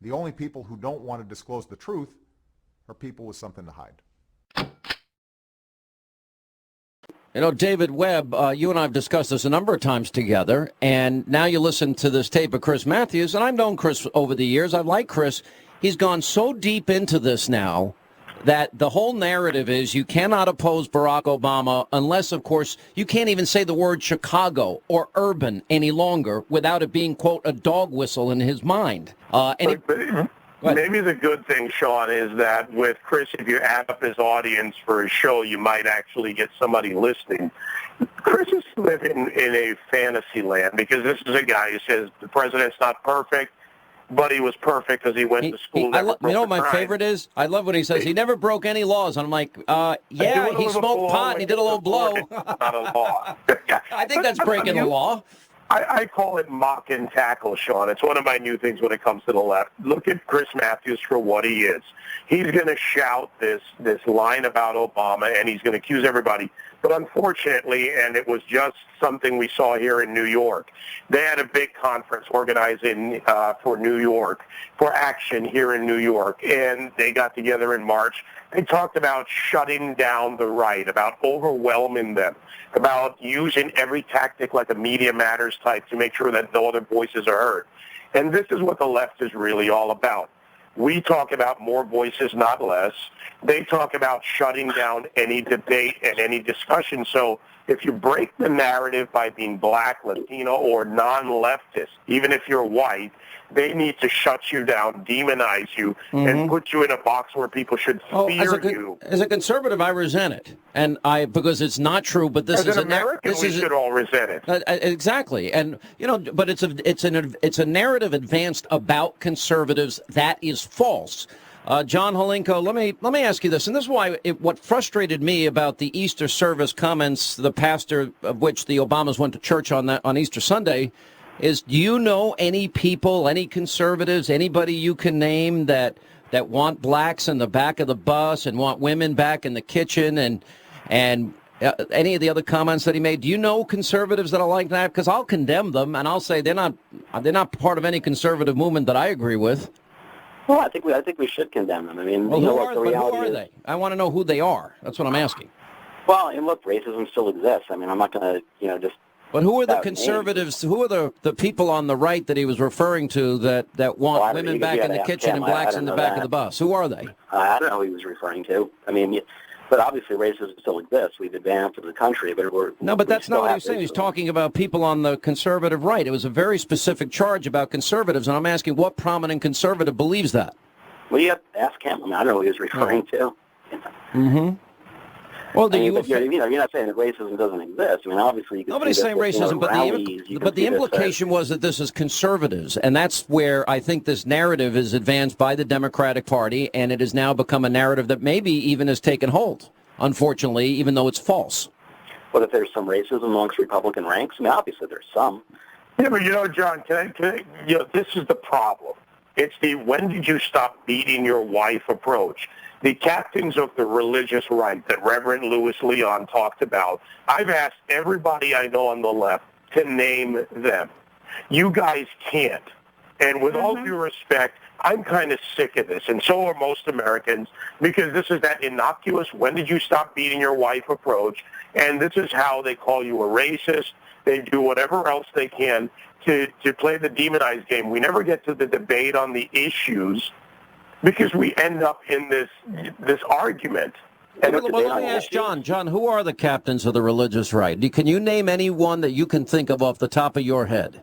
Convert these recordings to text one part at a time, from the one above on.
The only people who don't want to disclose the truth are people with something to hide. You know, David Webb, you and I have discussed this a number of times together, and now you listen to this tape of Chris Matthews, and I've known Chris over the years. I like Chris. He's gone so deep into this now that the whole narrative is you cannot oppose Barack Obama unless, of course, you can't even say the word Chicago or urban any longer without it being, quote, a dog whistle in his mind. Maybe the good thing, Sean, is that with Chris, if you add up his audience for his show, you might actually get somebody listening. Chris is living in a fantasy land because this is a guy who says the president's not perfect, but he was perfect because he went to school. You know what my favorite is? I love when he says he never broke any laws. And I'm like, yeah, he smoked pot and he did a little blow. Not a law. I think that's breaking the law. I call it mock and tackle, Sean. It's one of my new things when it comes to the left. Look at Chris Matthews for what he is. He's going to shout this line about Obama, and he's going to accuse everybody. But unfortunately, and it was just something we saw here in New York, they had a big conference organizing for New York, for action here in New York, and they got together in March. They talked about shutting down the right, about overwhelming them, about using every tactic like a Media Matters type to make sure that no other voices are heard. And this is what the left is really all about. We talk about more voices, not less. They talk about shutting down any debate and any discussion. So if you break the narrative by being black, Latino, or non-leftist, even if you're white, they need to shut you down, demonize you, and put you in a box where people should fear you. As a conservative, I resent it, and because it's not true. But this is an American. We should all resent it. Exactly, and but it's a narrative advanced about conservatives that is false. John Holinko, let me ask you this, and this is why what frustrated me about the Easter service comments, the pastor of which the Obamas went to church on Easter Sunday, is do you know any people, any conservatives, anybody you can name that want blacks in the back of the bus and want women back in the kitchen and any of the other comments that he made? Do you know conservatives that are like that? Because I'll condemn them and I'll say they're not part of any conservative movement that I agree with. Well, I think we should condemn them. I mean, well, who are they? I want to know who they are. That's what I'm asking. Well, and look, racism still exists. I mean, I'm not going to, just. But who are the conservatives? Who are the people on the right that he was referring to that want women back in the kitchen and blacks in the back of the bus? Who are they? I don't know who he was referring to. I mean, but obviously racism still exists. We've advanced as a country, but but that's not what he was saying. He's talking about people on the conservative right. It was a very specific charge about conservatives, and I'm asking what prominent conservative believes that? Well, you have to ask him. I mean, I don't know who he was referring to. Mm-hmm. Well, you're not saying that racism doesn't exist. I mean, obviously, you can nobody's saying racism, but the implication was that this is conservatives, and that's where I think this narrative is advanced by the Democratic Party, and it has now become a narrative that maybe even has taken hold, unfortunately, even though it's false. Well, if there's some racism amongst Republican ranks, I mean, obviously there's some. Yeah, but John, this is the problem. It's the when did you stop beating your wife approach. The captains of the religious right that Reverend Louis Leon talked about, I've asked everybody I know on the left to name them. You guys can't. And with all due respect, I'm kind of sick of this, and so are most Americans, because this is that innocuous, when did you stop beating your wife approach, and this is how they call you a racist. They do whatever else they can to play the demonized game. We never get to the debate on the issues, because we end up in this argument. And let me ask John. John, who are the captains of the religious right? Can you name anyone that you can think of off the top of your head?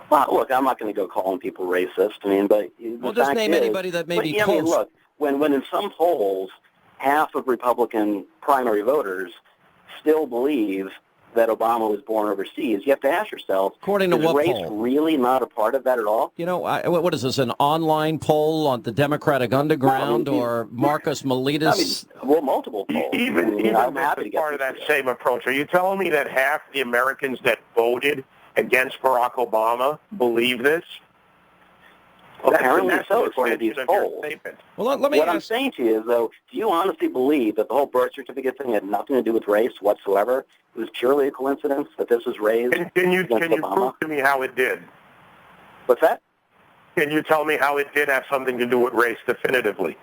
Well, look, I'm not going to go calling people racist. I mean, but just name anybody that may be close. I mean, look, when in some polls, half of Republican primary voters still believe that Obama was born overseas, you have to ask yourself, according to is what race poll? Really not a part of that at all? You know, what is this, an online poll on the Democratic Underground or Marcus Miletus? Well, multiple polls. Even I'm happy to get part of that same approach. Are you telling me that half the Americans that voted against Barack Obama believe this? Well, apparently so, according to these polls. Well, let me what I'm saying to you is, though, do you honestly believe that the whole birth certificate thing had nothing to do with race whatsoever? It was purely a coincidence that this was raised Can you Obama? prove to me how it did? What's that? Can you tell me how it did have something to do with race definitively?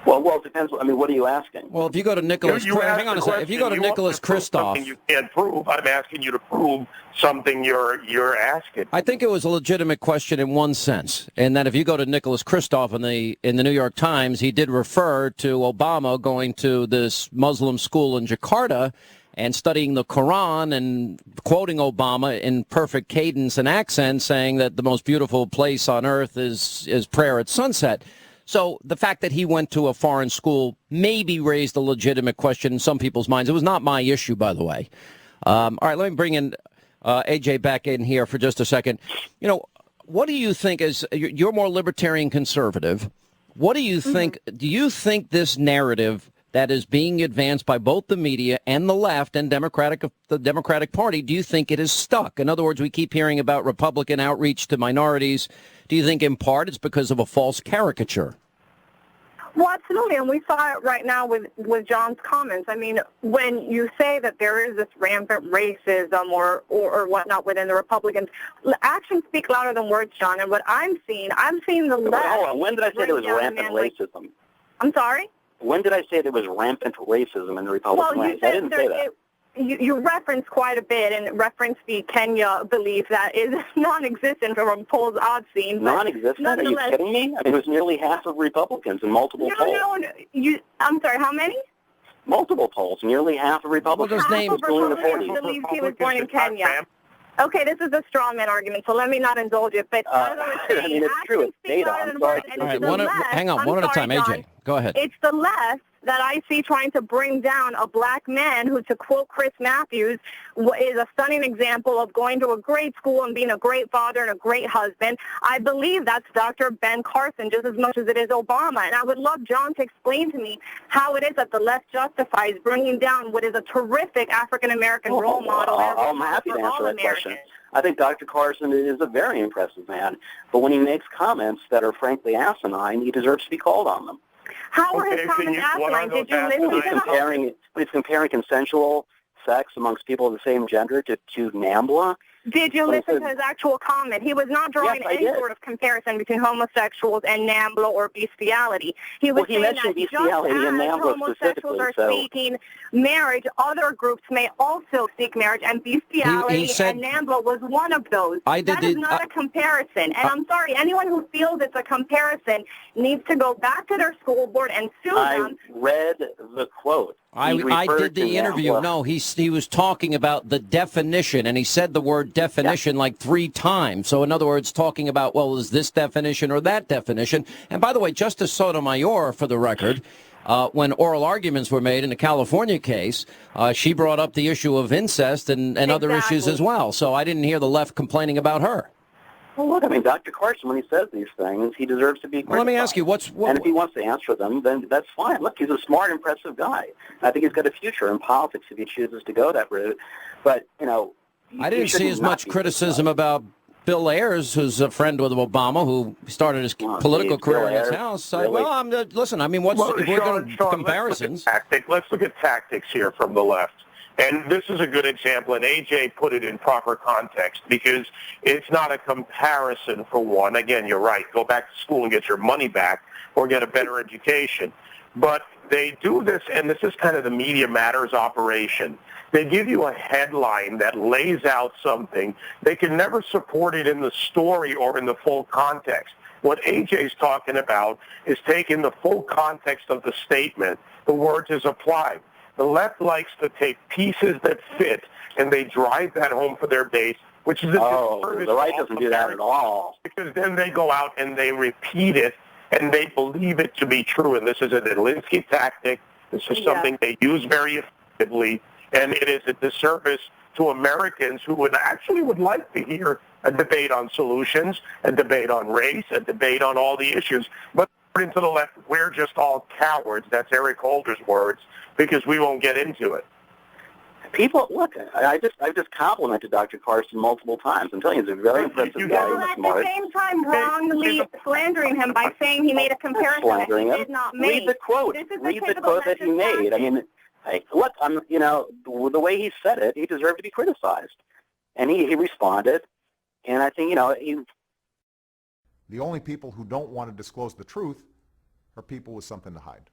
Well, it depends. I mean, what are you asking? Well, if you go to Nicholas, hang on a second. If you go to Nicholas Kristof, something you can't prove. I'm asking you to prove something you're asking. I think it was a legitimate question in one sense, and that if you go to Nicholas Kristof in the New York Times, he did refer to Obama going to this Muslim school in Jakarta and studying the Quran and quoting Obama in perfect cadence and accent, saying that the most beautiful place on earth is prayer at sunset. So the fact that he went to a foreign school maybe raised a legitimate question in some people's minds. It was not my issue, by the way. All right, let me bring in AJ back in here for just a second. You know, what do you think is, you're more libertarian conservative. What do you think, do you think this narrative that is being advanced by both the media and the left and the Democratic Party, do you think it is stuck? In other words, we keep hearing about Republican outreach to minorities. Do you think in part it's because of a false caricature? Well, absolutely, and we saw it right now with John's comments. I mean, when you say that there is this rampant racism or whatnot within the Republicans, actions speak louder than words, John. And what I'm seeing the left. Hold on. When did I say there was rampant racism? I'm sorry? When did I say there was rampant racism in the Republican ranks? I didn't say that. You referenced quite a bit and referenced the Kenya belief that is non-existent from polls I've seen. Non-existent? Are you kidding me? I mean, it was nearly half of Republicans in multiple polls. No. I'm sorry, how many? Multiple polls. Nearly half of Republicans. Well, half of Republicans believe he was born in Kenya. Okay, this is a straw man argument, so let me not indulge it. But as I was saying, I mean, it's true. It's data. I'm sorry. All right, hang on, one at a time, AJ. Go ahead. It's the left that I see trying to bring down a black man who, to quote Chris Matthews, is a stunning example of going to a great school and being a great father and a great husband. I believe that's Dr. Ben Carson just as much as it is Obama. And I would love John to explain to me how it is that the left justifies bringing down what is a terrific African-American role model. I'm happy to answer that question. I think Dr. Carson is a very impressive man. But when he makes comments that are frankly asinine, he deserves to be called on them. How were his comments asinine? Did you listen to when he's comparing consensual sex amongst people of the same gender to NAMBLA? Did you listen to his actual comment? He was not drawing any sort of comparison between homosexuals and NAMBLA or bestiality. He was saying that bestiality just and as homosexuals are seeking marriage, other groups may also seek marriage, and bestiality and NAMBLA was one of those. That is not a comparison. And I'm sorry, anyone who feels it's a comparison needs to go back to their school board and sue them. I read the quote. I did the interview. NAMBLA. No, he was talking about the definition, and he said the word definition like 3 times. So, in other words, talking about, well, is this definition or that definition? And by the way, Justice Sotomayor, for the record, when oral arguments were made in the California case, she brought up the issue of incest and other issues as well. So I didn't hear the left complaining about her. Well, look, I mean, Dr. Carson, when he says these things, he deserves to be criticized. Well, let me ask you, and if he wants to answer them, then that's fine. Look, he's a smart, impressive guy. I think he's got a future in politics if he chooses to go that route. But, you know, I didn't see as much criticism about Bill Ayers, who's a friend with Obama, who started his political career in his house. Really? Well, listen, I mean, we're going to comparisons. Let's look at tactics here from the left. And this is a good example, and AJ put it in proper context, because it's not a comparison, for one. Again, you're right. Go back to school and get your money back or get a better education. But they do this, and this is kind of the Media Matters operation. They give you a headline that lays out something. They can never support it in the story or in the full context. What AJ's talking about is taking the full context of the statement. The words is applied. The left likes to take pieces that fit, and they drive that home for their base, which is the right doesn't do that at all. Because then they go out and they repeat it, and they believe it to be true. And this is a Zelensky tactic. This is something they use very effectively, and it is a disservice to Americans who would like to hear a debate on solutions, a debate on race, a debate on all the issues. But according to the left, we're just all cowards. That's Eric Holder's words, because we won't get into it. People, look, I've just complimented Dr. Carson multiple times. I'm telling you, he's a very impressive guy. At the same time, wrongly slandering him by saying he made a comparison that he did not make. Read the quote. Read the quote that he made. I mean, look, the way he said it, he deserved to be criticized. And he responded. And I think, he The only people who don't want to disclose the truth are people with something to hide.